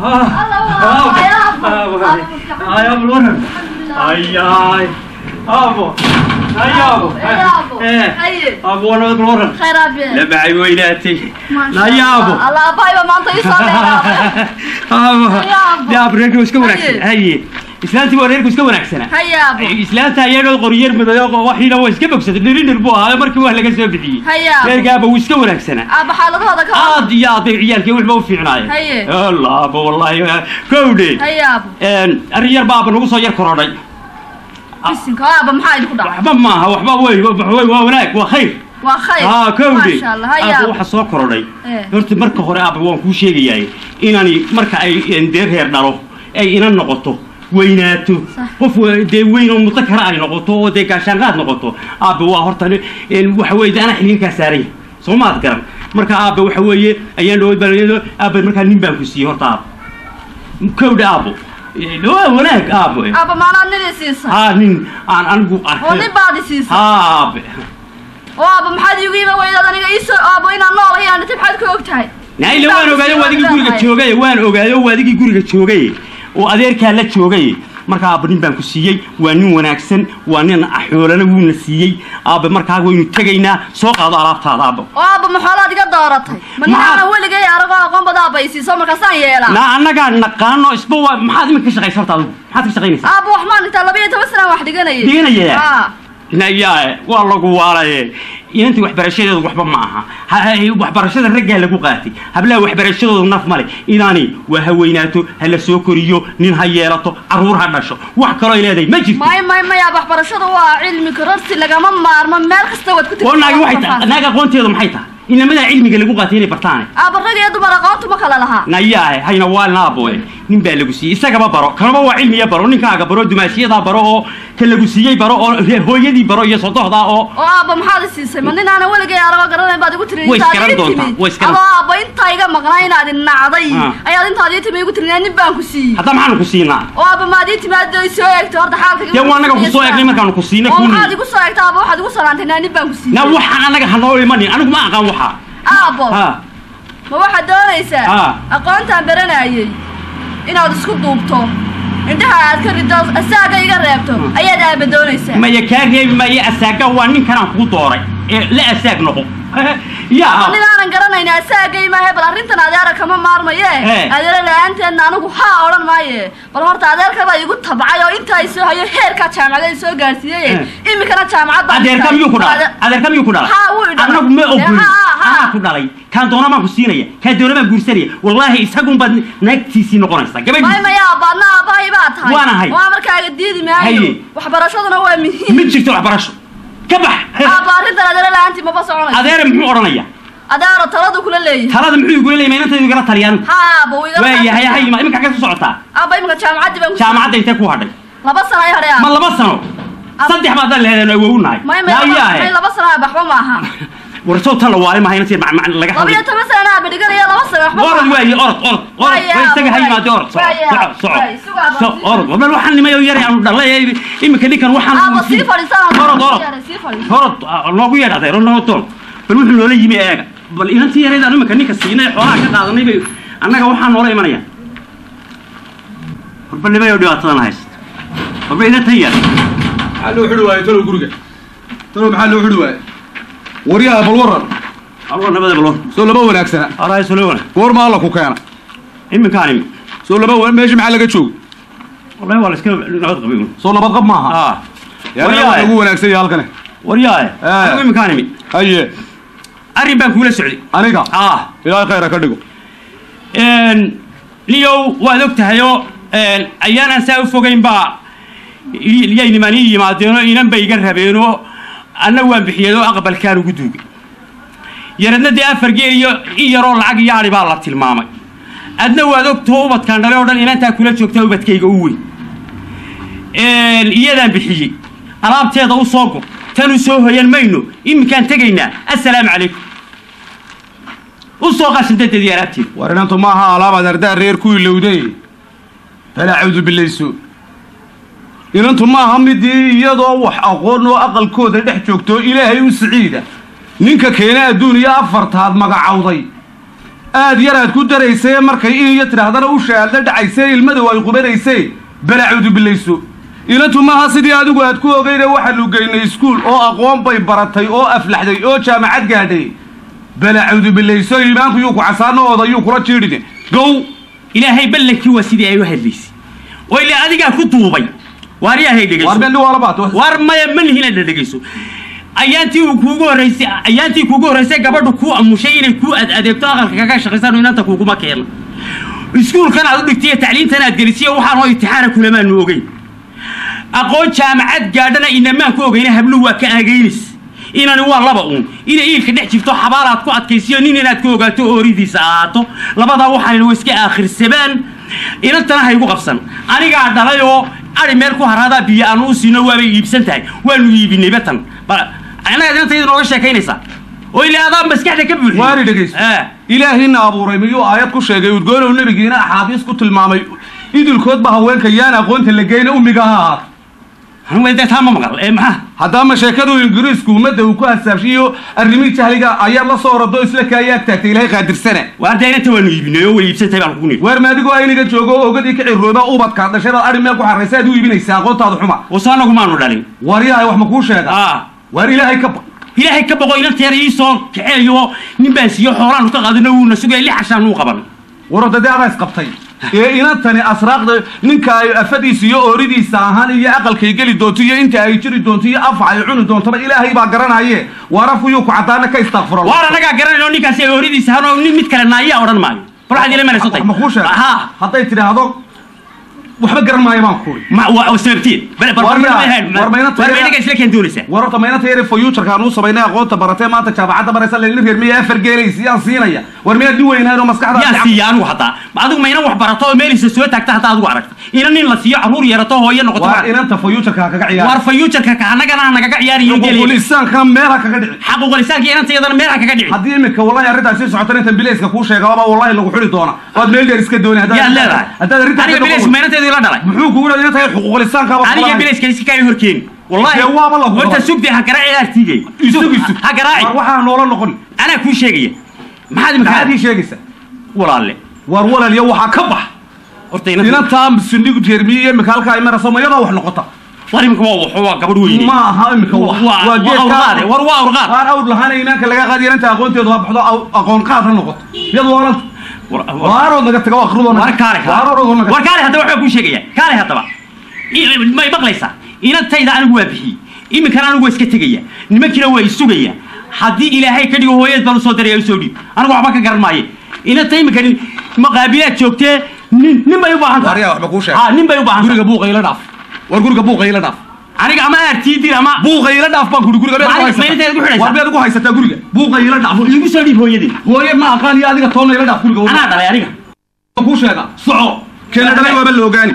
يا ابو الورد اي ابو ابو انا ابو الورد خير ابي لا معي ويلاتي لا يا ابو الله بايبه ما انت يصلي يا ابو ريك اسكو وناكسن هي islaantii waa reerku iska wanaagsana hayaabo islaanta ayadoo qoriyar madayo waxiina waa iska bogsatay dhirin buu ahaa markii wax laga soo bixiyay reerkaaba uu iska wanaagsana aba xaaladooda ka aad iyo aad ciyaalkii wixii u fiicnaayeen allah wallahi kowde hayaabo ariyar baaba nagu soo yar korodhay bisinka aba maxay ku dhacay waxba maaha waxba way waa wanaag waa khayr waa khayr kowde ma sha Allah hayaabo waxa soo korodhay horta marka hore aba waan ku sheegayay inani marka ay deer heer dhalo ay ina noqoto ويناتو قف دي وينو مذكر أي نقطة ودي كاشانات نقطة أبي وهرتني وحوي أنا حلين كساري سو ما أذكر مركا أبي وحوي أيام لو يبلغ أبي مركا نيمبان كسي هرتاب كود أبو لو هناك أبو ما أنا نسيس نين أنا وني بعد سيس أبي أبو محد يجيب ويدا أنا جايس أبو إن الله يعني تبحث كوكتاي ناي لو أنا قاعد وادي يقول كتشوجي وأنا قاعد وادي يقول كتشوجي وأديرك هلا تشوجي marka abrin baan ku siiyay waa nin wanaagsan waa nin axoolana wuu na siiyay aaba markaa waynu tagaynaa soo qaado alaabtaada aaba maxaalaad iga dooratay mana weligay arago aqoon badan bay siiso marka saan yeelaa annaga naqaano isba maxaad iminka ka shaqaysaa horta maxaad ka shaqaynaysaa aaba wax maan inta 12 sano wax dhiganaya نايا والله قوالي ينتي وحبرشيده وحبا معها وحبرشيده رجع لقو قاتي هبلا وحبرشيده ونف مالي إناني وهويناتو هلا سوكريو نين هيالاتو عرورها نشو وحكرا إلى ذي مجد ما يا وحبرشيده وعلمي كررتي لقا ممار ممار خستوت كنت والله واحد ناقا قونتي يضم حيتها إن ماذا علمي قال لقو قاتيني برتاني الرجل يدو مرقانتو بكلا لها نايا هاي نوال نابوي نين بالغسي إساقا برو كانوا هو علمي يبرو نين كاقا برو دماشية دا برو كالغسي برو هو يدي برو يصدوه دا أبا محاد السيسي من أنا ولا جاي أرى قررنا بعد قلت لي ويش كلام أبا أنت هيجا مقنعين هذا النعضي أي أنت هذي تبي قلت لي أنا نبان كسي هذا معنا كسينا أبا ما دي تبي أدي سويك تورد حالك يا وانا كسويك لما كانوا كسينا كوني هذا كسويك تابو واحد كسر أنت أنا نبان كسي نوح أنا كهنوري ماني أنا ما أقام وحى أبا ما واحد دوليسا أقانت برنا أيه إن هذا سكوت دوبتو انتها أذكر الدرس الساقة يقربتو أيه ده بدوليسا ما يكاغي ما يأساقة وانين كان قطوري لا أساق نقو يا أنا قرنا إن أساقي ما هي بالأرنتنا أدارة كمان مارما يه أدارة لأنت أن أنا كوها أوران ما يه بالهرت أدارة كذا يقول تبعي وأنت يسوي هي هير كاتشام على يسوي قارسية إيه كانت شام عبد أدارة كم يكون أدارة كم يكون أنا ما أقول أنا أقول علي كان دونا ما كسينية كان دونا ما كسينية والله يسحقون بعد نكتيسي نقرنسا ما يا بنا باي باتها وأنا هاي وأمر كأجديد ما هي وحبرشنا هو مهم من جيت وحبرش كبح أبارد أدارة لا أنت ما بصعنا أدارة محو أرنيا أدارة تراد كل اللي تراد محو يقول لي ما أنت يقرأ تريان بوي هي ما إمك حاجة صعطة أبا إمك شام عدي بمشي شام عدي تكو هذا لا بصنا يا هريان ما لا بصنا صدق ما ذا اللي نقولنا ما لا بصنا بحوم معها ورسوت الله وعلي ما هي نصير مع لقى طب أنت مثلا أنا بدي قال يلا بصنا أرض وين أرض ويستجي هاي ما دور صعب أرض وما الواحد اللي ما يجري عن الله إمك اللي كان واحد صفر أرض الله ويا هذا رنا طول بنروح نقول يجي مياه بل إذا أنت يا ريت أنا مكانك السيناء حوالك هذا ما يبي أنا واحد ولا يمنيه ربنا ما يودي أطلع هايست ربنا تيار حلو حلوة تلو جرجة تلو محلو حلوة وريها بالورر الله نبذ بالورر سول بول أكسنا أراي سولونا ور ما الله كوكانا إم كاني سول بول ماشي محلك تشوف والله ولا سكوا نقد قبيل سول بضغب معها وريها هو أكسنا يا هالكنه وريها إم كاني أيه أري بنك ولا سعودي أنا كا إلى خير كردكو ليو وذكتها يو أيانا سوف فوقين با ليني ماني ما دينو إنن بيجربينو أنا وين بحيلو أقبل كانوا جدوج يردنا دي أفرجي يرون العق يعني بالله الماما أدنى وذوك توبت كان رأوا إن أنت كلت شو توبت كي قوي يدان بحيجي أنا بتيضا وصاقو تنو سوه ينمينو إمكان تجينا السلام عليكم وصاقا سنتين دياراتي ورنا أنتم معها علامة دردار رير كل لودي فلا أعوذ بالله سوء إن أنتم ما هم دي يضوح أقول أقل كود اللي حجوكتو إلهي وسعيدة نينك كينا الدنيا أفرت هاد مقع عوضي aad yar aad ku daraysay markay in iyo tirahdana u shahaadla dhacaysay ilmadu ay qubanaysay balaacuudu bilayso inantu maaha sidii adigu aad ku ogeyna waxaanu geynay iskuul oo aqoon bay baratay oo aflaxday oo jaamacad gaadhay balaacuudu bilayso iimaanku yuu ku casaanooda yuu kula jiidhine gow ilaahay ballankii waa sidii ay u hadlaysay oo ilaa adigaa ku duubay waar ilaahay dhegeyso war been wala baato war maya manhina dhegeyso ayaantii kuugu horeysay gabadhu ku amushay inay ku adeegto aqalka kaga shaqaysan inanta kuuguma keeno iskuulkan aad u dhigtay tacliintan aad gelisay waxaan oo imtixaan kulamaanu ogeyn aqoon jaamacad gaadhana inamaan ku ogeyna hablu waa ka aageynis inani waa laba uun inay iilka dhex jirto xabaalaad ku adkaysiyo nin inaad ku ogaato ooridiisa ahaato labadaa waxayna iska aakhirsadaan inantana haygu qabsan anigaa dhalay oo ari meel ku haraadaa biyo aanu u siino waabay iibsan tahay waanu iibinay batan anaga inantayda nooga sheekaynaysaa oo ilaa adaa maskaxda ka buuxiy waari dhegeyso ilaahina abuuray miyuu aayad ku sheegay udgoonow nebigiina axaadiis ku tilmaamay idilkoodba haweenka yaan aqoonta la geyna umiga ha ahaato taa ma maqal maxaa haddaama sheekadu ingiriisku ummadda uu ku hasaabshiyo arrimihii jahliga ayaa la soo orado isla kaaya ag taagtay ilaahay qaadirsane waarda inanta waanu iibinay oo way iibsantahay baan kugu nidhi waar maadigoo ayniga joogo ogadii ka cirrooba ubadkaad dhashay baad adhi meel ku xarraysa aad u iibinaysaa aqoontaadu xuma waso anagu maanu dhalin waar ilaahay wax ma kuu sheega waar ilaahay ka baq ilaahay ka baqo inanteera ii soo kaceeyo nin baan siiyo xoolaanu ka qaadino wuuna sugaya li cashaan uu qaban warada dee adaa isqabtay ee inantani asraaqda ninka ay afadiisa iyo ooridiisa ahaan iyo aqalkay geli doonto iyo inta ay jiri doonto iyo afa ay cuni doontaba ilaahay baa garanaye waar afkuyuu ku caddaana ka istakfuro waar anagaa garanayno ninkaasi ay ooridiisa ahaan oo nin mid kale naayaa odhan maayo bal waxaad ila maraysatay ma kuu sheega hadday tidhaahdo waxba garan maayo baan kuuri sababtiin warmaynaga isla keen doonaysaa wararta maynanta yare future-ka aan u samaynay aqoonta baratee maanta jaamacadda baraysa la reer miya afar geelays yaan siinaya war miyaad nin weynaan oo maskaxda yaa siiya anigu hataa adigu mayna wax barato oo meelisa soo taagta hataa adigu aragto ina nin la siiyo caruur yarato hooyo noqoto war inanta future-ka kaga ciyaar war future-ka anagana nagaga ciyaariyo xuquuqlisaanka meelaha kaga dhici xuquuqlisaanka inanta iyadana meelaha kaga dhici haddii imika wallahi arrintaas sii socota inta bilayska kuu sheegaba wallahi lagu xuli doona waad meel dheer iska doonay haddaad arrintaas maynanteedu ila dhalay muxuu kugu leeyahay inta xuquuq lisaanka aniga bilayska iska kay horkeen wallahi waaba la horta sugdi ha garaaci artigay isugu ha garaaci waxa noola noqon ana ku sheegaya maxaad maxaad sheegaysaa walaalle war walaal iyo waxa ka bax horta inanta sindigu jeermiye imika halka ay marayso mayada wax noqota war imika waa gabadh weyn ma aha imika waa geedkaade war waa urqaad aan awr lahayn inaanka laga qaadiyo inta aqoonteedu ha baxdo aqoon qaad ha noqoto iyadu walaalta waaro naga tago akhrido war kaale hadda waxa ku sheegaya kaale hadaba ma maqlaysaa inantayda anigu waa bixiyey iminkana anigu waa iska tegaya nimankina waa isugaya haddii ilaahay ka dhigo hooyad baan usoo daraya usoo dhiib anigu waxba ka garan maaye inanta iminkani maqaabilaad joogtee nin bay u baahan tahay nin bay u baahan guriga buuqa ila dhaaf war guriga buuqa ila dhaaf aniga ama RTD ama buuqa ila dhaaf baan guriga war beed ku haysataa guriga buuqa ila dhaaf igu soo dhiib hooyadii hooyad ma aqaan iyo adiga toona ila dhaaf guriga anaa dhalay aniga ku sheega soco keena dhalay waaba la ogaani